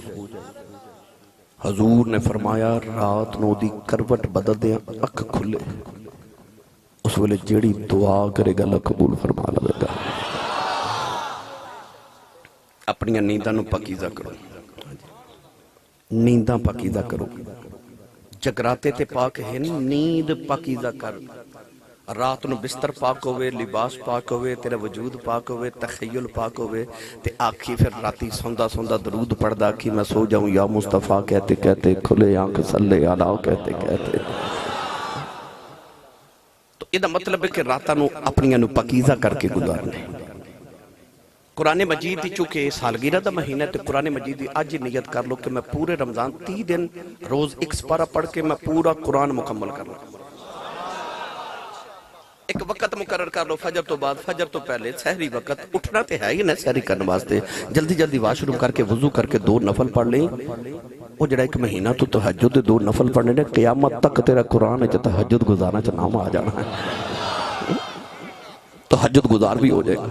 حضور نے فرمایا رات نو دی کروٹ بدل دیا، اکھ کھلے، اس ویلے جیڑی دعا کرے گا اللہ قبول فرما لے گا۔ اپنی نینداں نو پاکیزہ کرو، نینداں پاکیزہ کرو، جگراتے تے پاک ہیں، نیند پاکیزہ کر، رات نو بستر پاک ہوئے، لباس پاک ہوئے، تیرا وجود پاک ہوئے، تخیل پاک ہوئے، تے آکھی پھر راتی سوندہ سوندہ درود پڑھ دا کی میں سو جاؤں یا مصطفیٰ کہتے کہتے، کھلے آنکھ صلی علیہ کہتے کہتے۔ تو یہ دا مطلب ہے کہ راتاں نو اپنیاں نو پاکیزہ کر کے گزارنے۔ قرآن مجید دی چونکہ سالگرہ دا مہینہ ہے تو قرآن مجید دی آج نیت کر لو کہ میں پورے رمضان 30 دن روز ایک سپارہ پڑھ کے میں پورا قرآن مکمل کرنا۔ ایک وقت مقرر کر لو، فجر تو بعد، فجر تو پہلے، سحری وقت، اٹھنا تے ہے ہی نہ سحری کرنے واسطے، جلدی جلدی واش روم کر کے وضو کر کے 2 نفل پڑھ لیں۔ وہ جڑا ایک مہینہ تو تہجد 2 نفل پڑھنے نے، قیامت تک تیرا قرآن ہے تہجد گزارنا چا نام آ جانا ہے، تہجد گزار بھی ہو جائے گا۔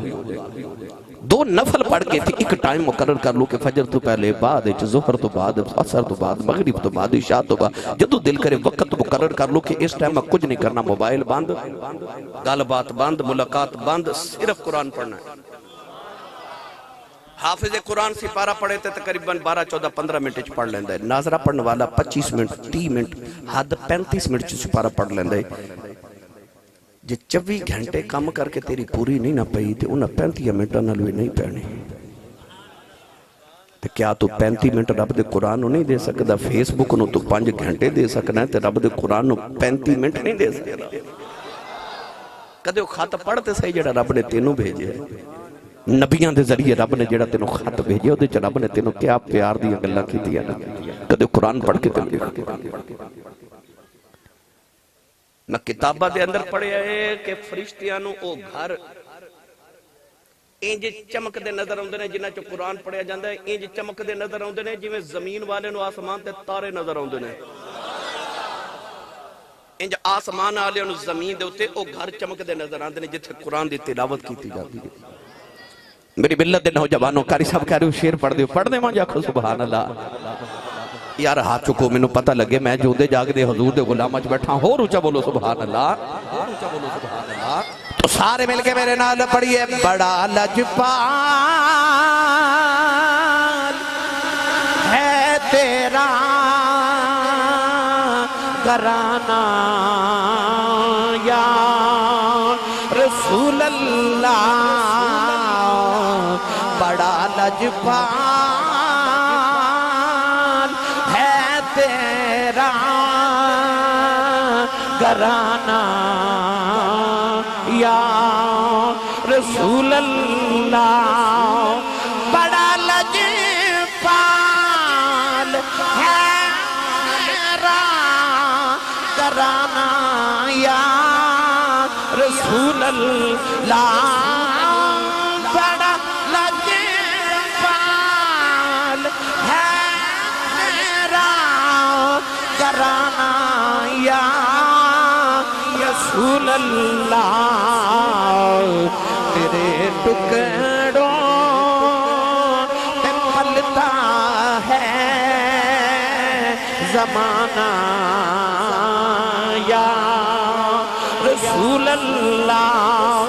2 نفل پڑھ کے تھی، ایک ٹائم مقرر کر لو کہ فجر تو پہلے، بعد ظہر تو بعد، عصر تو بعد، مغرب تو بعد، عشاء تو بعد، جدو دل کرے وقت مقرر کر لو کہ اس ٹائم میں کچھ نہیں کرنا، موبائل بند، گال بات بند، ملاقات بند، صرف قرآن پڑھنا ہے۔ حافظ قرآن سپارہ پڑھے تھے تقریباً 12 14 15 منٹ پڑھ لیندہ ہے، ناظرہ پڑھنے والا 25 منٹ 30 منٹ حد 35 منٹ سپارہ پڑھ لیندہ ہے۔ جی 24 گھنٹے کام کر کے تیری پوری نہیں نہ پئی تھے انہاں 35 منٹاں نالوی نہیں پہنے، تو کیا تو 35 منٹ رب دے قرآن نو نہیں دے سکتا؟ فیس بک نو تو 5 گھنٹے دے سکنا ہے، تو رب دے قرآن نو 35 منٹ نہیں دے سکتا؟ کدے وہ خط پڑھتے صحیح جڑا رب نے تینوں بھیجے، نبیاں دے ذریعے رب نے جڑا تینوں خط بھیجے، وہ دے چا رب نے تینوں کیا پیار دیا گلہ کی دیا نا، کدے قرآن پڑھ کے تینوں دیکھتے۔ میں کتابہ دے اندر پڑھے ہے کہ فرشتیانوں او گھر انج چمک دے نظر آندے نے، جنہاں چو قرآن پڑھیا جاندہ ہے انج چمک دے نظر آندے نے جویں زمین والے نو آسمان تے تارے نظر آندے نے، انج آسمان والے نو زمین دے ہوتے او گھر چمک دے نظر آندے نے جتھے قرآن دی تلاوت کیتی جاتی ہے۔ میری ملت دے نوجوانوں کاری صاحب کہہ رہے ہو شیر پڑھ دے ماں جاکھو سبحان اللہ۔ یار ہاتھ چکو میں نو پتہ لگے میں جو دے جاگ دے حضور دے غلامہ چ بیٹھا ہو، روچہ بولو سبحان اللہ، تو سارے مل کے میرے نال پڑھئے، بڑا لجپال ہے تیرا گھرانہ یا رسول اللہ، بڑا لجپال گھرانہ یا رسول اللہ، بڑا لجپال ہے میرا گھرانہ یا رسول اللہ، بڑا لجپال ہے میرا گھرانہ یا رسول اللہ، تیرے ٹکڑوں پہ پھلتا ہے زمانہ یا رسول اللہ۔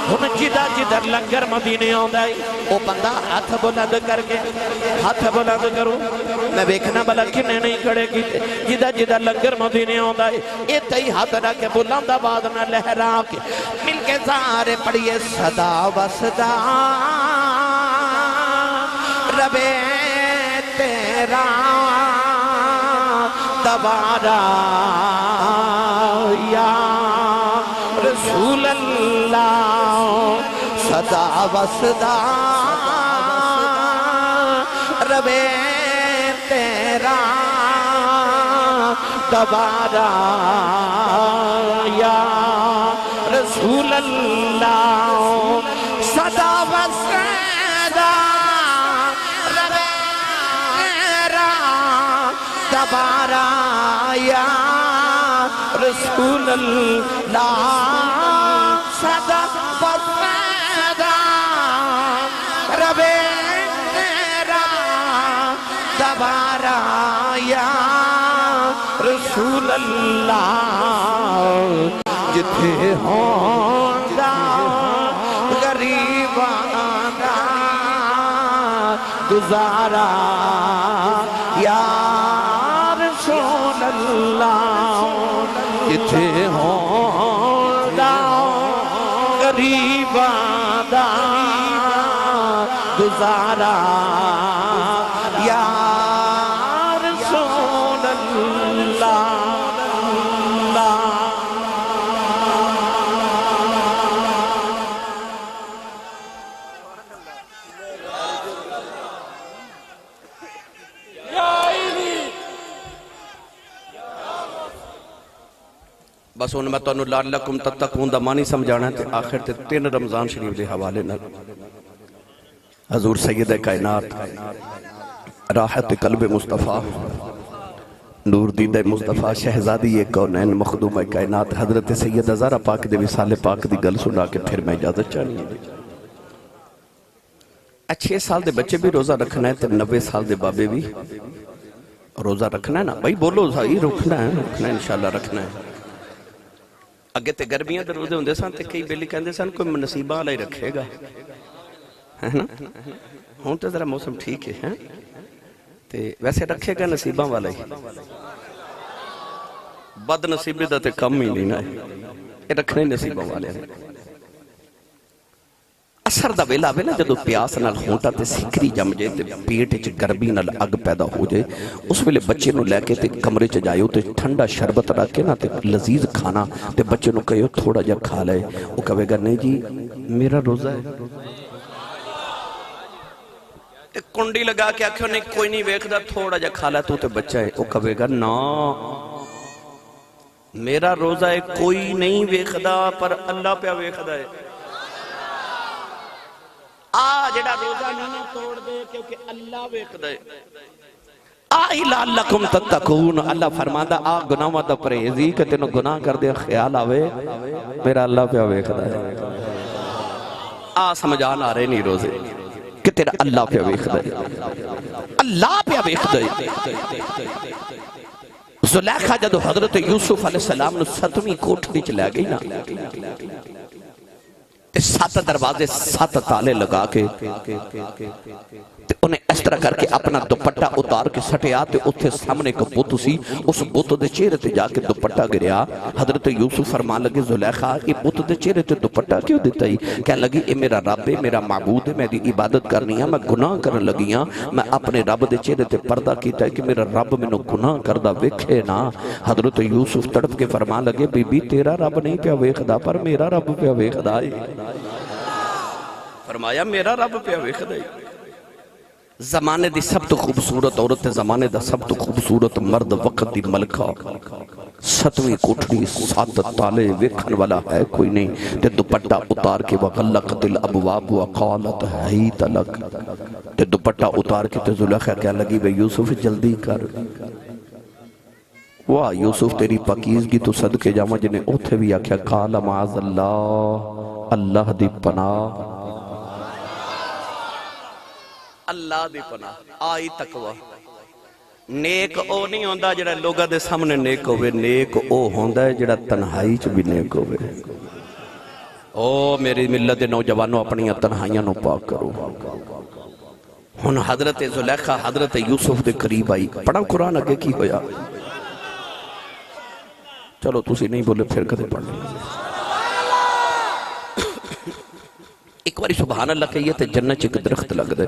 ہن جدہ جدر لنگر مدینے آندا ہے وہ بندہ ہاتھ بلند کر کے، ہاتھ بلند کرو میں بیکھنا بلا کنے نہیں کھڑے کیتے، جدہ جدہ لنگر مدینے آندا ہے اے تئی ہاتھ رکھ کے بلند آواز نہ لہرا کے مل کے سارے پڑھئے، صدا و صدا ربے تے تیرا دوبارہ یا رسول اللہ صدا وصدا روے تیرا دوبارہ یا رسول اللہ صدا وصدا روے تیرا دوبارہ یا رسول اللہ صدا وصدا روے تیرا دوبارہ یا رسول اللہ جتھے ہوندا غریباں دا گزارا یا رسول اللہ جتھے ہوندا غریباں دا گزارا یا رسول اللہ بس ان میں تو لعلکم تتقون دا معنی سمجھانا ہے آخر تے 3 رمضان شریف دے حوالے نہ حضور سید کائنات راحت قلب مصطفیٰ نور دید مصطفیٰ شہزادی کونین مخدوم کائنات حضرت سید زہرا پاک دے وصال پاک دی گل سنا کے پھر میں اجازت چاہنی ہے 6 سال دے بچے بھی روزہ رکھنا ہے تے 90 سال دے بابے بھی روزہ رکھنا ہے نا بھائی بولو صحیح رکھنا ہے انشاءاللہ رکھنا ہے اگے تے گرمیاں دے روزے ہوندے سن تے کئی بیلی کہندے سن کوئی نصیباں والا ہی رکھے گا ہے نا ہوں تے ذرا موسم ٹھیک ہے تے ویسے رکھے گا نصیباں والا ہی بد نصیبی دا تے کم ہی نہیں نا یہ رکھنے نصیباں والے ہیں اثر دا ویلا آوے نا جدو پیاس نال ہونٹا تے سکری جم جائے تے پیٹ چ گرمی نال اگ پیدا ہو جائے اس ویلے بچے نو لے کے تے کمرے چ جائیو تے ٹھنڈا شربت رکھ کے نا تے لذیذ کھانا تے بچے نو کہیو تھوڑا جا کھا لے وہ کہے گا نہیں جی میرا روزہ ہے تے کنڈی لگا کے آکھو نہیں کوئی نہیں ویکھدا تھوڑا جا کھا لے تو تے بچہ ہے وہ کہے گا نا میرا روزہ ہے کوئی نہیں ویکھدا پر اللہ پہ ویکھدا ہے جڑا روزہ نہیں توڑ دے کیونکہ اللہ ویکھدا ہے آئی لعلکم تتقون اللہ فرماتا گناہاں دا پرہیزی کہ تینوں گناہ کر دے خیال آوے میرا اللہ پہ ویکھدا ہے سمجھان آ رہے نہیں روزے کہ تیرا اللہ پہ ویکھدا ہے اللہ پہ ویکھدا ہے زلیخا جدو حضرت یوسف علیہ السلام نے 7ویں کوٹھڑی چ لے گئی نا 7 دروازے 7 تالے لگا کے انہیں اس طرح کر کے اپنا دوپٹہ اتار کے سٹیا تے اتھے سامنے کا بت سی اس بت دے چہرے تے جا کے دوپٹہ گریا حضرت یوسف فرمان لگے زلیخا یہ بت دے چہرے تے دوپٹہ کیوں دیتا ہی کہنے لگی اے میرا رب ہے میرا معبود ہے میری عبادت کرنی ہے میں گناہ کرنے لگی ہاں میں اپنے رب دے چہرے تے پردہ کیتا ہے کہ میرا رب میں نو گناہ کردہ ویکھے نا حضرت یوسف تڑپ کے فرمان لگے بی بی تیرا رب نہیں پیا ویکھدا پر میرا رب پیا ویکھدا ہے فرمایا میرا رب پیا ویکھدا ہے زمانے دی سب تو خوبصورت عورت زمانے دا سب تو خوبصورت مرد وقت دی ملکہ 7ویں کوٹھڑی 7 تالے ویکھن والا ہے کوئی نہیں تے دوپٹہ اتار کے وغلقت الابواب وقالت حیت لک تے دوپٹہ اتار کے تے زلیخا کہنے لگی بے یوسف جلدی کر واہ یوسف تیری پاکیزگی تو صدقے جاما جنہیں اوتھے بھی آکھیا قال معاذ اللہ دی پناہ اللہ دی پناہ آئی تقوی نیک او نہیں ہوندہ جڑا لوگا دے سامنے نیک ہوئے نیک او ہوندہ ہے جڑا تنہائی چ بھی نیک ہوئے او میری ملت نوجوانوں اپنی تنہائیاں نو پاک کرو ہن حضرت زلیخا حضرت یوسف دے قریب آئی پڑھا قرآن اگے کی ہویا چلو تسی نہیں بولے پھر کدے پڑھ لیں ایک باری سبحان اللہ کہیے تے جنت ایک درخت لگ دے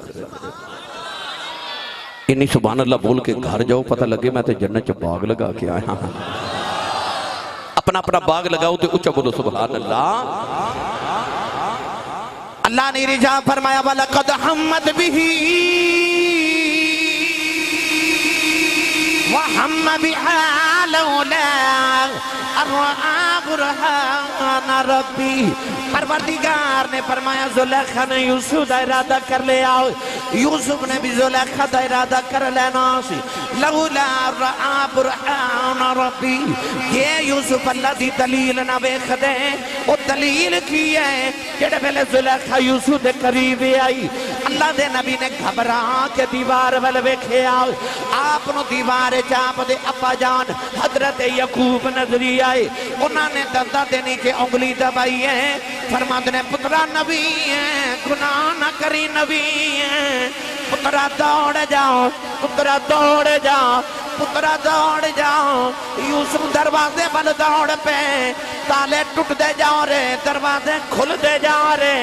انی سبحان اللہ بول کے گھر جاؤ پتہ لگے میں تے جنت چ باغ لگا کے آیا ہاں اپنا اپنا باغ لگاؤ تے اچھا بولو سبحان اللہ اللہ نے رجا فرمایا وَلَقَدْ حَمَّتْ بِهِ وَحَمَّ بِهَا لَوْلَا أَن رَأَىٰ بُرْهَانَ رَبِّهِ پروردگار نے فرمایا زلیخا نے یوسف دا ارادہ کر لیا یوسف نے بھی زلیخا دا ارادہ کر لینا سی لولا رَأَىٰ بُرْهَانَ رَبِّهِ یہ یوسف اللہ دی دلیل نہ بیخ دے وہ دلیل کی ہے جڑے پہلے زلیخا یوسف دے قریب آئی اللہ دے نبی نے گھبرا کے دیوار ول ویکھے آؤ آپ نو دیوار چاپ دے اپا جان حضرت یعقوب نظری آئے انہوں نے دندہ دے نیچے انگلی دبائی ہے فرماتے نے پترا نبی ہے گناہ نہ کری نبی ہے پترا دوڑ جاؤ پترا دوڑ جاؤ پترا دوڑ جاؤ یوسف دروازے بل دوڑ پہ تالے ٹوٹ دے جاؤ رے دروازے کھل دے جاؤ رے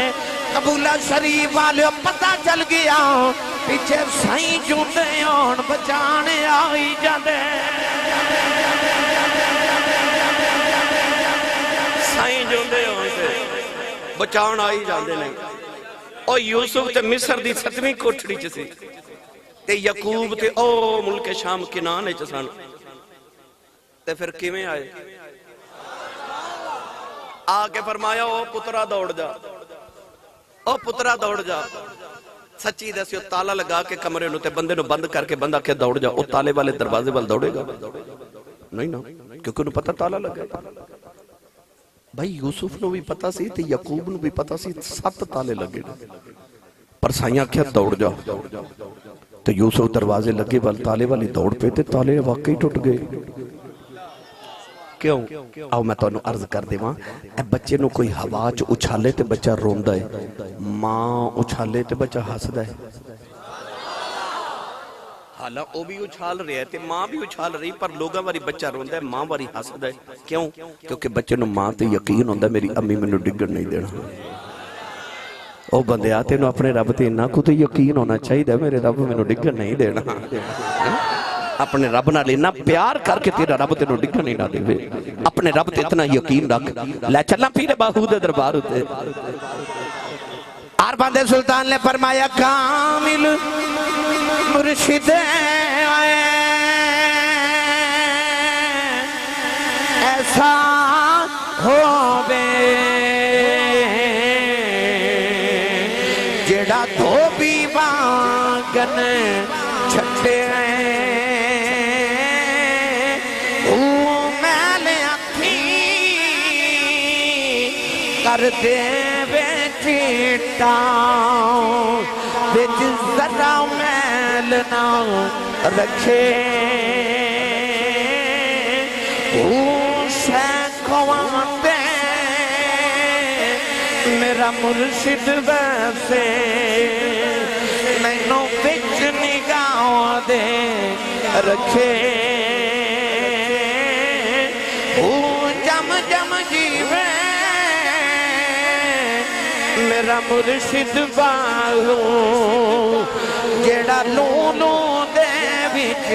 قبولہ شریف والے پتہ چل گیا پیچھے سائیں جوندے اور بچانے آئی جاندے سائیں جوندے اور بچاؤن آئی جاندے نہیں اور یوسف تے مصر دی 7ویں کوٹھڑی چسی تے یعقوب تے او ملک شام کنانے چسان تے پھر کیویں آئے آگے فرمایا او پترا دوڑ جا او پترا دوڑ جا سچی دسیو تالا لگا کے کمرے نو تے بندے نو بند کر کے بندہ کے دوڑ جا او تالے والے دروازے وال دوڑے گا نہیں نا کیونکہ انہوں پتہ تالا لگا بھائی یوسف نو بھی پتہ سی تے یعقوب نو بھی پتہ سی 7 تالے لگے پر سائیاں کیا دوڑ جا تو یوسف دروازے لگے وال تالے والی دوڑ پہ تے تالے واقعی ٹوٹ گئے کیوں آؤ میں تو انہوں عرض کر دے وہاں اے بچے نو کوئی ہوا چ اچھالے تے بچہ روندہ ہے ماں اچھالے تے بچہ ہس دے حالا او بھی اچھال رہے ہیں تے ماں بھی اچھال رہی پر لوگاں واری بچہ روندہ ہے ماں واری ہس دے کیوں کیونکہ بچے نو ماں تے یقین ہوندہ میری امی میں نو ڈگر نہیں دینا او بندے آتے نو اپنے رب تے انہا کو تے یقین ہونا چاہی دے میرے رب میں نو ڈگر نہیں دینا اپنے رب نہ لینا پیار کر کے تیرا رب تے نو ڈگر نہیں نہ دے اپنے رب تے اتنا یقین رکھ لے چلنا پیرے باہو دے دربار ہوتے آربان دے سلطان نے فرمایا کامل مرشد ایسا ہو بے جڑا دھوبی باغن چھٹے کر دے بیٹھتا بچ ذرا میل نہ رکھے شیخوان دے میرا مرشد ویسے میں نو بچ نگاہ دے رکھے جم جم جیوے میرا مرشد باہو جیڑا لونو دے وچ